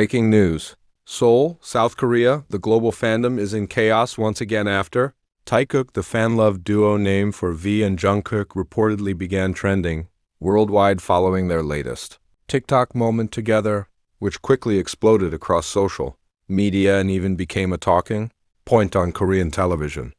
Breaking news. Seoul, South Korea, the global fandom is in chaos once again after Taekook, the fan-loved duo name for V and Jungkook, reportedly began trending worldwide following their latest TikTok moment together, which quickly exploded across social media and even became a talking point on Korean television.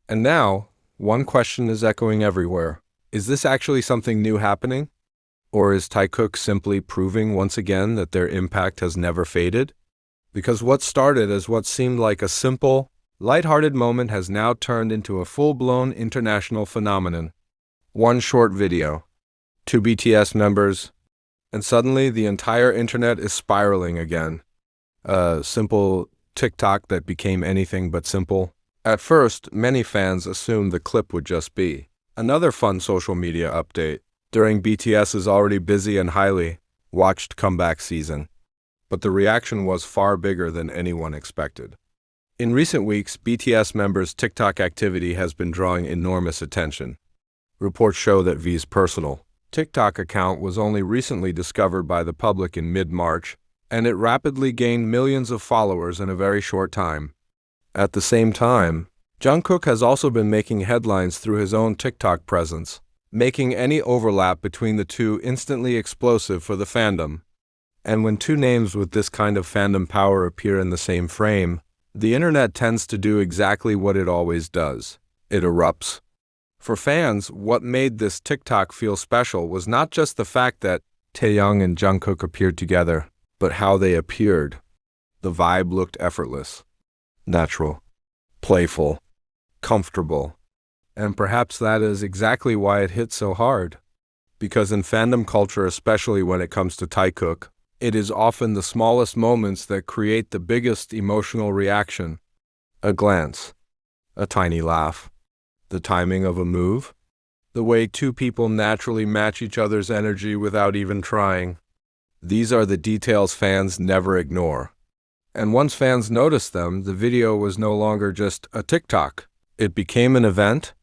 And now, one question is echoing everywhere. Is this actually something new happening? Or is Taekook simply proving once again that their impact has never faded? Because what started as what seemed like a simple, lighthearted moment has now turned into a full-blown international phenomenon. One short video, 2 BTS members, and suddenly the entire internet is spiraling again. A simple TikTok that became anything but simple. At first, many fans assumed the clip would just be another fun social media update during BTS's already busy and highly watched comeback season. But the reaction was far bigger than anyone expected. In recent weeks, BTS members' TikTok activity has been drawing enormous attention. Reports show that V's personal TikTok account was only recently discovered by the public in mid-March, and it rapidly gained millions of followers in a very short time. At the same time, Jungkook has also been making headlines through his own TikTok presence, making any overlap between the two instantly explosive for the fandom. And when two names with this kind of fandom power appear in the same frame, the internet tends to do exactly what it always does. It erupts. For fans, what made this TikTok feel special was not just the fact that Taeyoung and Jungkook appeared together, but how they appeared. The vibe looked effortless, natural, playful, comfortable. And perhaps that is exactly why it hit so hard. Because in fandom culture, especially when it comes to Taekook, it is often the smallest moments that create the biggest emotional reaction. A glance, a tiny laugh, the timing of a move, the way two people naturally match each other's energy without even trying. These are the details fans never ignore. And once fans noticed them, the video was no longer just a TikTok. It became an event.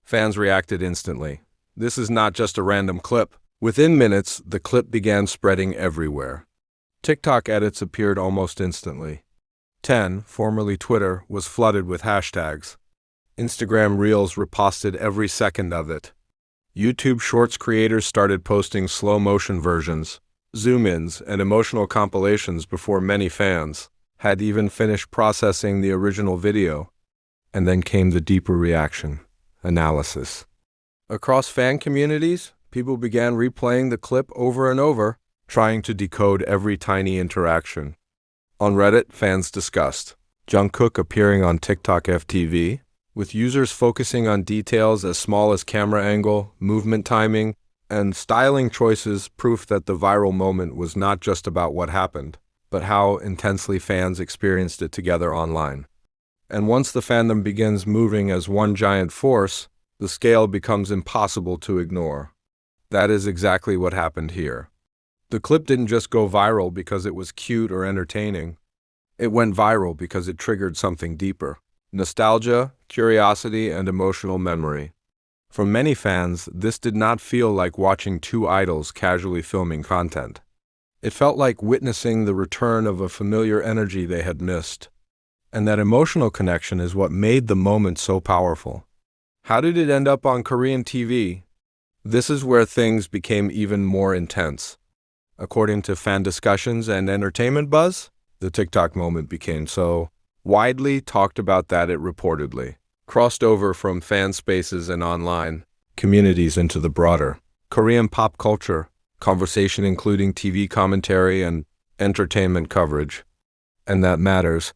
Fans reacted instantly. This is not just a random clip. Within minutes, the clip began spreading everywhere. TikTok edits appeared almost instantly. 10, formerly Twitter, was flooded with hashtags. Instagram Reels reposted every second of it. YouTube Shorts creators started posting slow-motion versions, zoom-ins, and emotional compilations before many fans had even finished processing the original video. And then came the deeper reaction, analysis. Across fan communities, people began replaying the clip over and over, trying to decode every tiny interaction. On Reddit, fans discussed Jungkook appearing on TikTok FTV, with users focusing on details as small as camera angle, movement timing, and styling choices, proof that the viral moment was not just about what happened, but how intensely fans experienced it together online. And once the fandom begins moving as one giant force, the scale becomes impossible to ignore. That is exactly what happened here. The clip didn't just go viral because it was cute or entertaining. It went viral because it triggered something deeper: nostalgia, curiosity, and emotional memory. For many fans, this did not feel like watching two idols casually filming content. It felt like witnessing the return of a familiar energy they had missed. And that emotional connection is what made the moment so powerful. How did it end up on Korean TV? This is where things became even more intense. According to fan discussions and entertainment buzz, the TikTok moment became so widely talked about that it reportedly crossed over from fan spaces and online communities into the broader Korean pop culture conversation, including TV commentary and entertainment coverage. And that matters,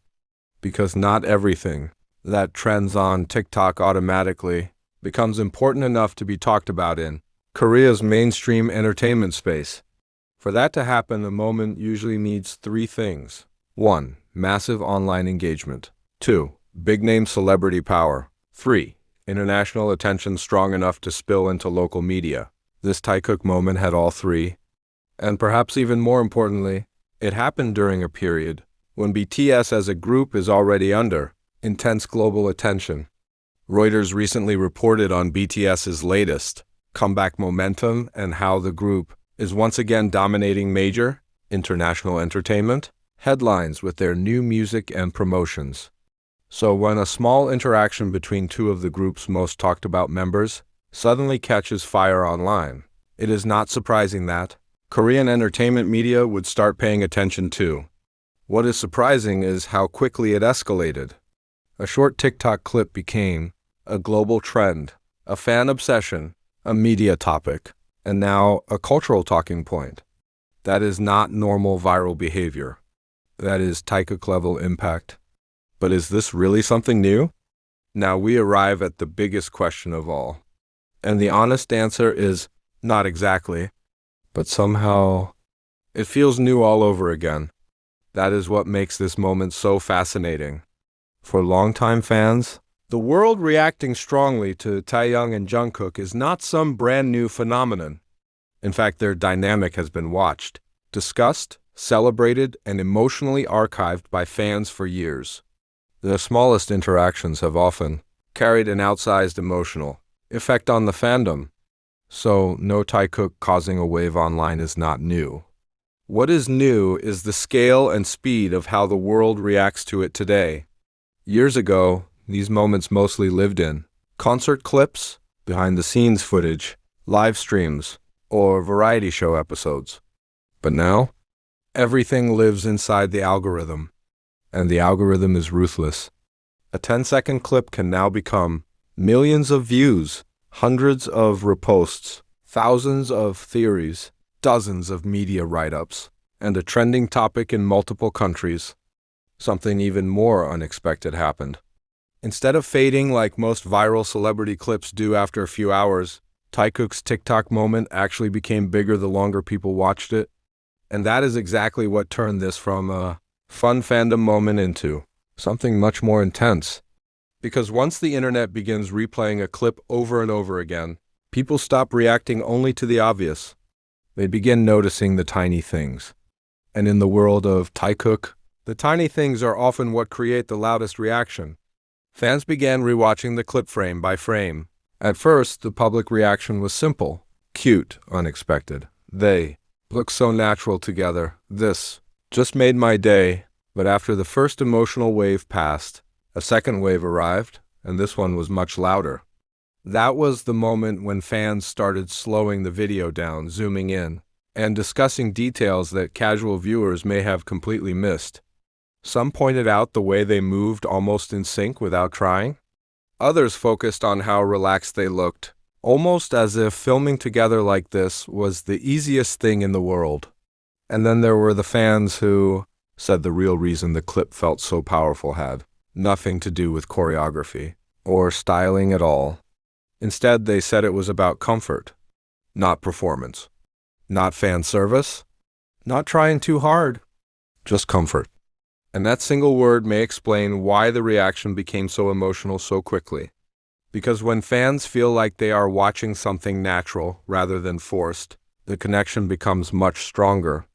because not everything that trends on TikTok automatically becomes important enough to be talked about in Korea's mainstream entertainment space. For that to happen, a moment usually needs three things. 1. Massive online engagement. 2. Big-name celebrity power. 3. International attention strong enough to spill into local media. This Taekook moment had all three. And perhaps even more importantly, it happened during a period when BTS as a group is already under intense global attention. Reuters recently reported on BTS's latest comeback momentum and how the group is once again dominating major international entertainment. headlines with their new music and promotions. So when a small interaction between two of the group's most talked about members suddenly catches fire online, it is not surprising that Korean entertainment media would start paying attention too. What is surprising is how quickly it escalated. A short TikTok clip became a global trend, a fan obsession, a media topic, and now a cultural talking point. That is not normal viral behavior. That is Taekook level impact. But is this really something new? Now we arrive at the biggest question of all. And the honest answer is not exactly. But somehow, it feels new all over again. That is what makes this moment so fascinating. For longtime fans, the world reacting strongly to Taeyoung and Jungkook is not some brand new phenomenon. In fact, their dynamic has been watched, discussed, celebrated, and emotionally archived by fans for years. The smallest interactions have often carried an outsized emotional effect on the fandom. So, no Taekook causing a wave online is not new. What is new is the scale and speed of how the world reacts to it today. Years ago, these moments mostly lived in concert clips, behind-the-scenes footage, live streams, or variety show episodes. But now, everything lives inside the algorithm, and the algorithm is ruthless. A 10-second clip can now become millions of views, hundreds of reposts, thousands of theories, dozens of media write-ups, and a trending topic in multiple countries. Something even more unexpected happened. Instead of fading like most viral celebrity clips do after a few hours, Taekook's TikTok moment actually became bigger the longer people watched it. And that is exactly what turned this from a fun fandom moment into something much more intense. Because once the internet begins replaying a clip over and over again, people stop reacting only to the obvious. They begin noticing the tiny things. And in the world of Taekook, the tiny things are often what create the loudest reaction. Fans began rewatching the clip frame by frame. At first, the public reaction was simple, cute, unexpected. They look so natural together. This just made my day. But after the first emotional wave passed, a second wave arrived, and this one was much louder. That was the moment when fans started slowing the video down, zooming in, and discussing details that casual viewers may have completely missed. Some pointed out the way they moved almost in sync without trying. Others focused on how relaxed they looked, almost as if filming together like this was the easiest thing in the world. And then there were the fans who said the real reason the clip felt so powerful had nothing to do with choreography or styling at all. Instead, they said it was about comfort, not performance, not fan service, not trying too hard, just comfort. And that single word may explain why the reaction became so emotional so quickly. Because when fans feel like they are watching something natural rather than forced, the connection becomes much stronger.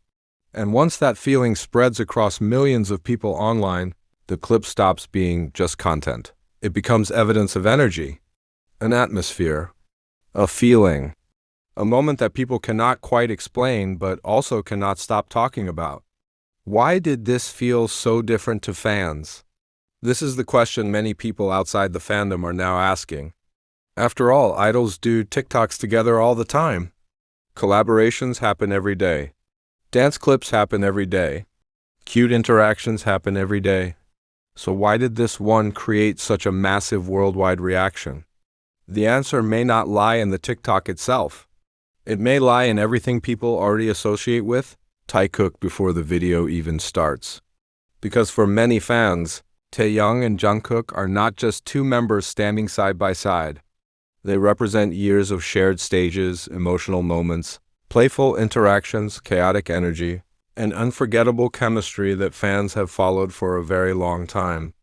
And once that feeling spreads across millions of people online, the clip stops being just content. It becomes evidence of energy, an atmosphere, a feeling, a moment that people cannot quite explain but also cannot stop talking about. Why did this feel so different to fans? This is the question many people outside the fandom are now asking. After all, idols do TikToks together all the time. Collaborations happen every day. Dance clips happen every day. Cute interactions happen every day. So why did this one create such a massive worldwide reaction? The answer may not lie in the TikTok itself. It may lie in everything people already associate with Taekook before the video even starts. Because for many fans, Taeyoung and Jungkook are not just two members standing side by side. They represent years of shared stages, emotional moments, playful interactions, chaotic energy, and unforgettable chemistry that fans have followed for a very long time.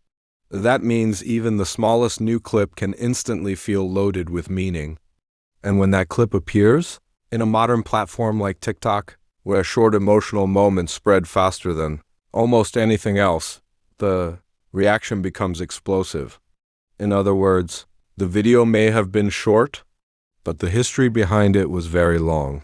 That means even the smallest new clip can instantly feel loaded with meaning. And when that clip appears, in a modern platform like TikTok, where short emotional moments spread faster than almost anything else, the reaction becomes explosive. In other words, the video may have been short, but the history behind it was very long.